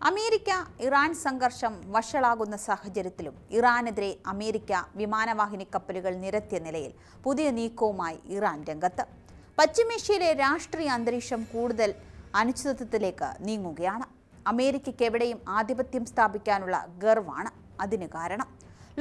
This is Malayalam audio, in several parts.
അമേരിക്ക ഇറാൻ സംഘർഷം വഷളാകുന്ന സാഹചര്യത്തിലും ഇറാനെതിരെ അമേരിക്ക വിമാനവാഹിനി കപ്പലുകൾ നിരത്തിയ നിലയിൽ പുതിയ നീക്കവുമായി ഇറാൻ രംഗത്ത്. പശ്ചിമേഷ്യയിലെ രാഷ്ട്രീയ അന്തരീക്ഷം കൂടുതൽ അനിശ്ചിതത്വത്തിലേക്ക് നീങ്ങുകയാണ്. അമേരിക്കയ്ക്ക് എവിടെയും ആധിപത്യം സ്ഥാപിക്കാനുള്ള ഗർവാണ് അതിന് കാരണം.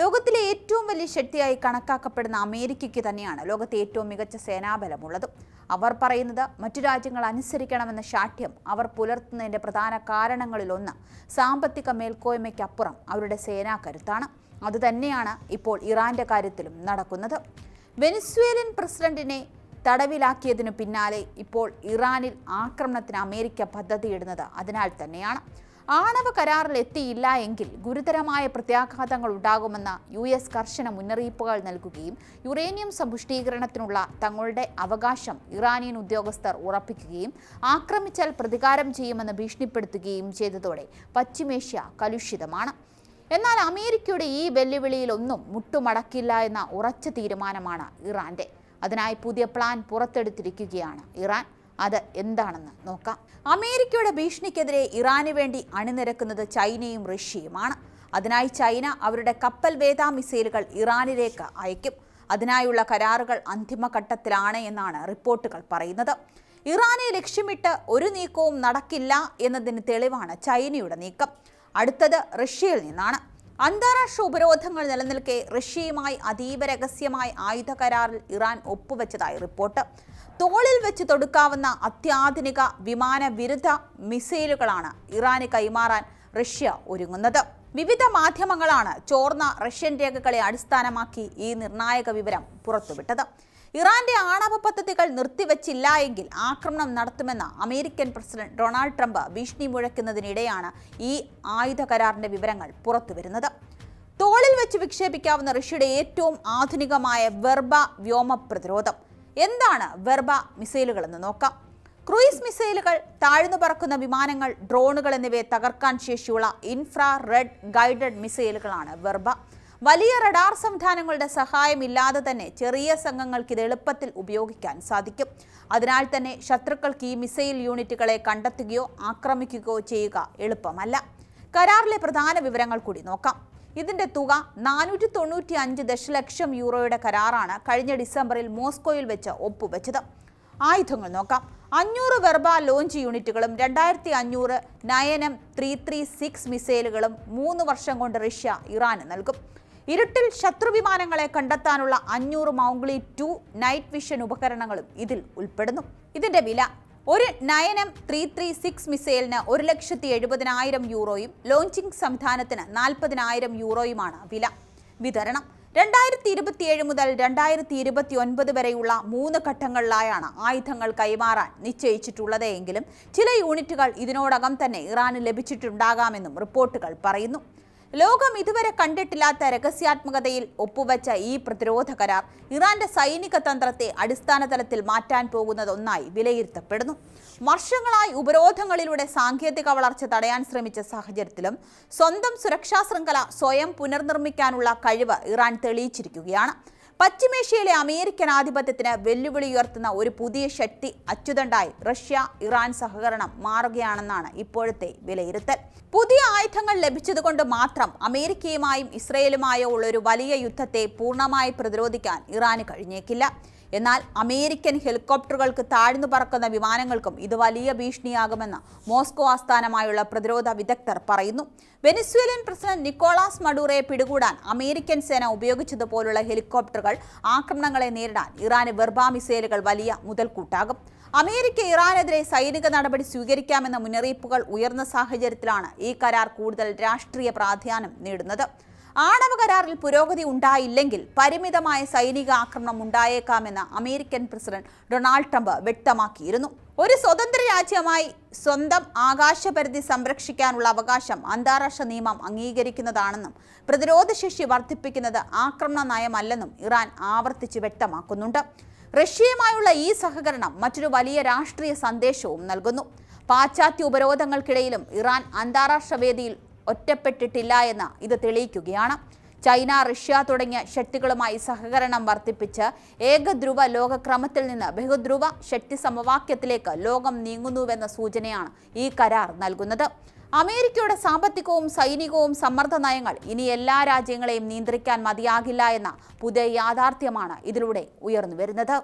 ലോകത്തിലെ ഏറ്റവും വലിയ ശക്തിയായി കണക്കാക്കപ്പെടുന്ന അമേരിക്കയ്ക്ക് തന്നെയാണ് ലോകത്തെ ഏറ്റവും മികച്ച സേനാബലമുള്ളത്. അവർ പറയുന്നത് മറ്റു രാജ്യങ്ങൾ അനുസരിക്കണമെന്ന ശാഠ്യം അവർ പുലർത്തുന്നതിൻ്റെ പ്രധാന കാരണങ്ങളിലൊന്ന് സാമ്പത്തിക മേൽക്കോയ്മയ്ക്കപ്പുറം അവരുടെ സേനാ കരുത്താണ്. അതുതന്നെയാണ് ഇപ്പോൾ ഇറാന്റെ കാര്യത്തിലും നടക്കുന്നത്. വെനിസ്വേലൻ പ്രസിഡന്റിനെ തടവിലാക്കിയതിനു പിന്നാലെ ഇപ്പോൾ ഇറാനിൽ ആക്രമണത്തിന് അമേരിക്ക പദ്ധതിയിടുന്നത് അതിനാൽ തന്നെയാണ്. ആണവ കരാറിൽ എത്തിയില്ല എങ്കിൽ ഗുരുതരമായ പ്രത്യാഘാതങ്ങൾ ഉണ്ടാകുമെന്ന് US കർശന മുന്നറിയിപ്പുകൾ നൽകുകയും യുറേനിയം സമ്പുഷ്ടീകരണത്തിനുള്ള തങ്ങളുടെ അവകാശം ഇറാനിയൻ ഉദ്യോഗസ്ഥർ ഉറപ്പിക്കുകയും ആക്രമിച്ചാൽ പ്രതികാരം ചെയ്യുമെന്ന് ഭീഷണിപ്പെടുത്തുകയും ചെയ്തതോടെ പശ്ചിമേഷ്യ കലുഷിതമാണ്. എന്നാൽ അമേരിക്കയുടെ ഈ വെല്ലുവിളിയിലൊന്നും മുട്ടുമടക്കില്ല എന്ന ഉറച്ച തീരുമാനമാണ് ഇറാന്റെ. അതിനായി പുതിയ പ്ലാൻ പുറത്തെടുത്തിരിക്കുകയാണ് ഇറാൻ. അത് എന്താണെന്ന് നോക്കാം. അമേരിക്കയുടെ ഭീഷണിക്കെതിരെ ഇറാന് വേണ്ടി അണിനിരക്കുന്നത് ചൈനയും റഷ്യയുമാണ്. അതിനായി ചൈന അവരുടെ കപ്പൽ വേദ മിസൈലുകൾ ഇറാനിലേക്ക് അയക്കും. അതിനായുള്ള കരാറുകൾ അന്തിമഘട്ടത്തിലാണ് എന്നാണ് റിപ്പോർട്ടുകൾ പറയുന്നത്. ഇറാനെ ലക്ഷ്യമിട്ട് ഒരു നീക്കവും നടക്കില്ല എന്നതിന് തെളിവാണ് ചൈനയുടെ നീക്കം. അടുത്തത് റഷ്യയിൽ നിന്നാണ്. അന്താരാഷ്ട്ര ഉപരോധങ്ങൾ നിലനിൽക്കെ റഷ്യയുമായി അതീവ രഹസ്യമായ ആയുധ കരാറിൽ ഇറാൻ ഒപ്പുവെച്ചതായി റിപ്പോർട്ട്. തോളിൽ വെച്ച് തൊടുക്കാവുന്ന അത്യാധുനിക വിമാന വിരുദ്ധ മിസൈലുകളാണ് ഇറാന് കൈമാറാൻ റഷ്യ ഒരുങ്ങുന്നത്. വിവിധ മാധ്യമങ്ങളാണ് ചോർന്ന റഷ്യൻ രേഖകളെ അടിസ്ഥാനമാക്കി ഈ നിർണായക വിവരം പുറത്തുവിട്ടത്. ഇറാന്റെ ആണവ പദ്ധതികൾ നിർത്തിവെച്ചില്ല എങ്കിൽ ആക്രമണം നടത്തുമെന്ന് അമേരിക്കൻ പ്രസിഡന്റ് ഡൊണാൾഡ് ട്രംപ് ഭീഷണി മുഴക്കുന്നതിനിടെയാണ് ഈ ആയുധ കരാറിന്റെ വിവരങ്ങൾ പുറത്തുവരുന്നത്. തോളിൽ വെച്ച് വിക്ഷേപിക്കാവുന്ന റഷ്യയുടെ ഏറ്റവും ആധുനികമായ വെർബ വ്യോമ പ്രതിരോധം. എന്താണ് വെർബ മിസൈലുകൾ എന്ന് നോക്കാം. ക്രൂയിസ് മിസൈലുകൾ, താഴ്ന്നു പറക്കുന്ന വിമാനങ്ങൾ, ഡ്രോണുകൾ എന്നിവയെ തകർക്കാൻ ശേഷിയുള്ള ഇൻഫ്രാറെഡ് ഗൈഡഡ് മിസൈലുകളാണ് വെർബ. വലിയ റഡാർ സംവിധാനങ്ങളുടെ സഹായമില്ലാതെ തന്നെ ചെറിയ സംഘങ്ങൾക്ക് ഇത് എളുപ്പത്തിൽ ഉപയോഗിക്കാൻ സാധിക്കും. അതിനാൽ തന്നെ ശത്രുക്കൾക്ക് ഈ മിസൈൽ യൂണിറ്റുകളെ കണ്ടെത്തുകയോ ആക്രമിക്കുകയോ ചെയ്യുക എളുപ്പമല്ല. കരാറിലെ പ്രധാന വിവരങ്ങൾ കൂടി നോക്കാം. ഇതിന്റെ തുക 495 ദശലക്ഷം യൂറോയുടെ കരാറാണ് കഴിഞ്ഞ ഡിസംബറിൽ മോസ്കോയിൽ വെച്ച് ഒപ്പുവെച്ചത്. ആയുധങ്ങൾ നോക്കാം. 500 വെർബ ലോഞ്ച് യൂണിറ്റുകളും 2500 നയനം 336 മിസൈലുകളും 3 വർഷം കൊണ്ട് റഷ്യ ഇറാന് നൽകും. ഇരുട്ടിൽ ശത്രുവിമാനങ്ങളെ കണ്ടെത്താനുള്ള 500 മൗഗ്ലി 2 നൈറ്റ് വിഷൻ ഉപകരണങ്ങളും ഇതിൽ ഉൾപ്പെടുന്നു. ഇതിന്റെ വില ഒരു നയനം 336 മിസൈലിന് 1,70,000 യൂറോയും ലോഞ്ചിംഗ് സംവിധാനത്തിന് 40,000 യൂറോയുമാണ് വില. വിതരണം 2027 മുതൽ 2029 വരെയുള്ള 3 ഘട്ടങ്ങളിലായാണ് ആയുധങ്ങൾ കൈമാറാൻ നിശ്ചയിച്ചിട്ടുള്ളത് എങ്കിലും ചില യൂണിറ്റുകൾ ഇതിനോടകം തന്നെ ഇറാന് ലഭിച്ചിട്ടുണ്ടാകാമെന്നും റിപ്പോർട്ടുകൾ പറയുന്നു. ലോകം ഇതുവരെ കണ്ടിട്ടില്ലാത്ത രഹസ്യാത്മകതയിൽ ഒപ്പുവെച്ച ഈ പ്രതിരോധ കരാർ ഇറാന്റെ സൈനിക തന്ത്രത്തെ അടിസ്ഥാന തലത്തിൽ മാറ്റാൻ പോകുന്നതൊന്നായി വിലയിരുത്തപ്പെടുന്നു. വർഷങ്ങളായി ഉപരോധങ്ങളിലൂടെ സാങ്കേതിക വളർച്ച തടയാൻ ശ്രമിച്ച സാഹചര്യത്തിലും സ്വന്തം സുരക്ഷാ ശൃംഖല സ്വയം പുനർനിർമ്മിക്കാനുള്ള കഴിവ് ഇറാൻ തെളിയിച്ചിരിക്കുകയാണ്. പശ്ചിമേഷ്യയിലെ അമേരിക്കൻ ആധിപത്യത്തിന് വെല്ലുവിളി ഉയർത്തുന്ന ഒരു പുതിയ ശക്തി അച്ചുതണ്ടായി റഷ്യ ഇറാൻ സഹകരണം മാറുകയാണെന്നാണ് ഇപ്പോഴത്തെ വിലയിരുത്തൽ. പുതിയ ആയുധങ്ങൾ ലഭിച്ചതുകൊണ്ട് മാത്രം അമേരിക്കയുമായും ഇസ്രയേലുമായോ ഉള്ള ഒരു വലിയ യുദ്ധത്തെ പൂർണ്ണമായി പ്രതിരോധിക്കാൻ ഇറാന് കഴിഞ്ഞേക്കില്ല. എന്നാൽ അമേരിക്കൻ ഹെലികോപ്റ്ററുകൾക്ക് താഴ്ന്നു പറക്കുന്ന വിമാനങ്ങൾക്കും ഇത് വലിയ ഭീഷണിയാകുമെന്ന് മോസ്കോ ആസ്ഥാനമായുള്ള പ്രതിരോധ വിദഗ്ധർ പറയുന്നു. വെനിസ്വേലൻ പ്രസിഡന്റ് നിക്കോളാസ് മഡൂറോയെ പിടികൂടാൻ അമേരിക്കൻ സേന ഉപയോഗിച്ചതുപോലുള്ള ഹെലികോപ്റ്ററുകൾ ആക്രമണങ്ങളെ നേരിടാൻ ഇറാന് വെർബ മിസൈലുകൾ വലിയ മുതൽക്കൂട്ടാകും. അമേരിക്ക ഇറാനെതിരെ സൈനിക നടപടി സ്വീകരിക്കാമെന്ന മുന്നറിയിപ്പുകൾ ഉയർന്ന സാഹചര്യത്തിലാണ് ഈ കരാർ കൂടുതൽ രാഷ്ട്രീയ പ്രാധാന്യം നേടുന്നത്. ആണവ കരാറിൽ പുരോഗതി ഉണ്ടായില്ലെങ്കിൽ പരിമിതമായ സൈനിക ആക്രമണം ഉണ്ടായേക്കാമെന്ന് അമേരിക്കൻ പ്രസിഡന്റ് ഡൊണാൾഡ് ട്രംപ് വ്യക്തമാക്കിയിരുന്നു. ഒരു സ്വതന്ത്ര രാജ്യമായി സ്വന്തം ആകാശപരിധി സംരക്ഷിക്കാനുള്ള അവകാശം അന്താരാഷ്ട്ര നിയമം അംഗീകരിക്കുന്നതാണെന്നും പ്രതിരോധശേഷി വർദ്ധിപ്പിക്കുന്നത് ആക്രമണ നയമല്ലെന്നും ഇറാൻ ആവർത്തിച്ച് വ്യക്തമാക്കുന്നുണ്ട്. റഷ്യയുമായുള്ള ഈ സഹകരണം മറ്റൊരു വലിയ രാഷ്ട്രീയ സന്ദേശവും നൽകുന്നു. പാശ്ചാത്യ ഉപരോധങ്ങൾക്കിടയിലും ഇറാൻ അന്താരാഷ്ട്ര വേദിയിൽ ഒറ്റപ്പെട്ടിട്ടില്ല എന്ന് ഇത് തെളിയിക്കുകയാണ്. ചൈന, റഷ്യ തുടങ്ങിയ ശക്തികളുമായി സഹകരണം വർദ്ധിപ്പിച്ച് ഏകധ്രുവ ലോകക്രമത്തിൽ നിന്ന് ബഹുധ്രുവ ശക്തി സമവാക്യത്തിലേക്ക് ലോകം നീങ്ങുന്നുവെന്ന സൂചനയാണ് ഈ കരാർ നൽകുന്നത്. അമേരിക്കയുടെ സാമ്പത്തികവും സൈനികവും സമ്മർദ്ദ നയങ്ങൾ ഇനി എല്ലാ രാജ്യങ്ങളെയും നിയന്ത്രിക്കാൻ മതിയാകില്ല എന്ന പുതിയ യാഥാർത്ഥ്യമാണ് ഇതിലൂടെ ഉയർന്നു വരുന്നത്.